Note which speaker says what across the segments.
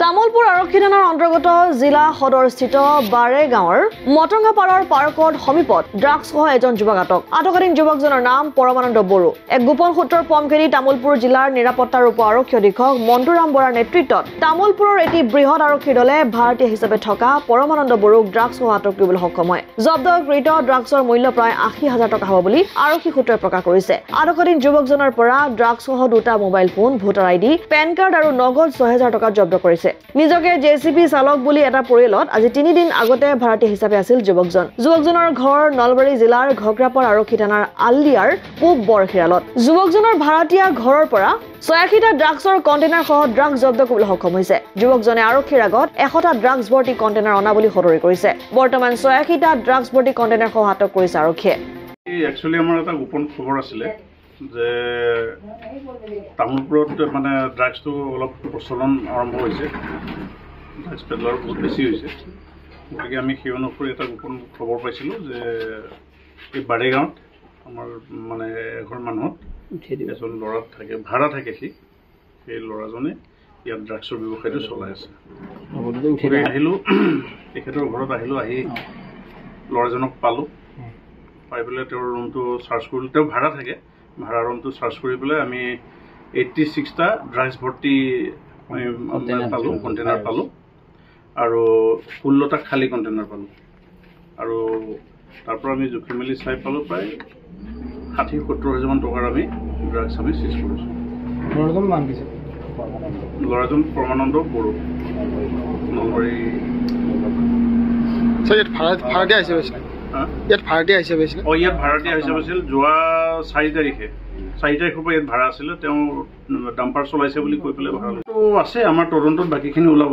Speaker 1: তামুলপুৰ আৰক্ষী থানাৰ অন্তৰ্গত জিলা সদৰস্থিত বাৰে গাঁৱৰ মটংগাপাৰৰ পাৰ্কত সমীপত ড্ৰাগছসহ এজন যুৱক আটকাধীন যুৱকজনৰ নাম পৰমানন্দ বড়ো। এক গোপন সূত্ৰৰ পমখেদি তামুলপুৰ জিলাৰ নিৰাপত্তাৰ উপ আৰক্ষী অধীক্ষক মন্টুৰাম বৰাৰ নেতৃত্বত তামুলপুৰৰ এটি বৃহৎ আৰক্ষী দলে ভাৰতীয় হিচাপে থকা পৰমানন্দ বড়োক ড্ৰাগছসহ আটক কৰিবলৈ সক্ষম হয়। জব্দকৃত ড্ৰাগছৰ মূল্য প্ৰায় ৮০,০০০ টকা হ'ব বুলি আৰক্ষী সূত্ৰই প্ৰকাশ কৰিছে। আটকাধীন যুৱকজনৰ পৰা ড্ৰাগছসহ 2টা mobile phone, voter ID, PAN card আৰু নগদ ৬,০০০ টকা জব্দ কৰিছে। নিজকে জেচিপি চালক বুলি এটা পৰিয়ালত আজি ৩ দিন আগতে ভাৰতীয় হিচাপে আছিল যুৱকজন। যুৱকজনৰ ঘৰ নলবাৰী জিলাৰ ঘগ্ৰাপাৰ আৰক্ষী থানাৰ আলিয়াৰ পূব বৰখিৰালত। যুৱকজনৰ ভাৰতীয় ঘৰৰ পৰা ৮৬টা ড্ৰাগছৰ কণ্টেইনাৰ সহ ড্ৰাগছ জব্দ কৰিবলৈ সক্ষম হৈছে। যুৱকজনে আৰক্ষীৰ আগত ১০০টা ড্ৰাগছ ভৰ্তি কণ্টেইনাৰ অনা বুলি সদৰি কৰিছে। বৰ্তমান ৮৬টা ড্ৰাগছ ভৰ্তি কণ্টেইনাৰ সহ আটক কৰিছে আৰক্ষীয়ে।
Speaker 2: একচুৱেলি আমাৰ এটা গোপন খবৰ আছিলে যে তামুলপুৰত মানে ড্ৰাগছটো অলপ প্ৰচলন আৰম্ভ হৈছে, ড্ৰাগছ পেডলাৰ বহুত বেছি হৈছে। গতিকে আমি সেই অনুসৰি এটা গোপন খবৰ পাইছিলোঁ যে এই বাৰে গাঁৱত আমাৰ মানে এঘৰ মানুহত এজন ল'ৰা থাকে, ভাড়া থাকে। সেই ল'ৰাজনে ইয়াত ড্ৰাগছৰ ব্যৱসায়টো চলাই আছে। আহিলোঁ, তেখেতৰ ঘৰত আহিলোঁ, আহি ল'ৰাজনক পালোঁ। পাই পেলাই তেওঁৰ ৰুমটো চাৰ্চ কৰিলোঁ। তেওঁ ভাড়া থাকে, ভাড়া ৰুমটো চাৰ্চ কৰি পেলাই আমি 86টা ড্ৰাগছ ভৰ্তি পালোঁ, কণ্টেইনাৰ পালোঁ আৰু 16টা খালী কণ্টেইনাৰ পালোঁ। আৰু তাৰ পৰা আমি জুখি মেলি চাই পালোঁ প্ৰায় ৬০,০০০-৭০,০০০ টকাৰ আমি ড্ৰাগছ আমি চিজ কৰিছোঁ। ল'ৰাজন পৰমানন্দ বড়ো, নলবাৰী।
Speaker 3: ইয়াত ভাড়াতীয়া হিচাপে আছিল। ইয়াত ভাড়াতীয়া হিচাপে আছিল।
Speaker 2: ইয়াত ভাড়াতীয়া হিচাপে আছিল। যোৱা ৪ তাৰিখে, ৪ তাৰিখৰ পৰা ইয়াত ভাড়া আছিলে। তেওঁ ডাম্পাৰ চলাইছে বুলি কৈ পেলাই ভাড়া লৈছে। আছে আমাৰ তদন্তত বাকীখিনি ওলাব।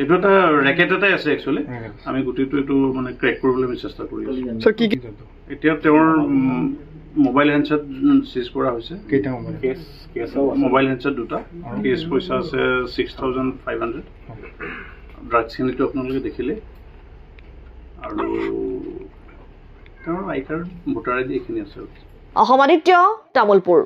Speaker 2: এইটো এটা ৰেকেট এটাই আছে একচুৱেলি। আমি গোটেইটো এইটো মানে ক্ৰেক কৰিবলৈ আমি চেষ্টা কৰি আছোঁ। এতিয়া তেওঁৰ মোবাইল হেণ্ডছেট চিজ কৰা হৈছে।
Speaker 3: কেইটা
Speaker 2: মোবাইল হেণ্ডছেট 2টা, কেছ পইচা আছে 6,500। ড্ৰাগছখিনিতো আপোনালোকে দেখিলে। আৰু তেওঁৰ আই কাৰ্ড, ভোটাৰ আইডি এইখিনি আছে।
Speaker 1: অসম আদিত্য, তামুলপুৰ।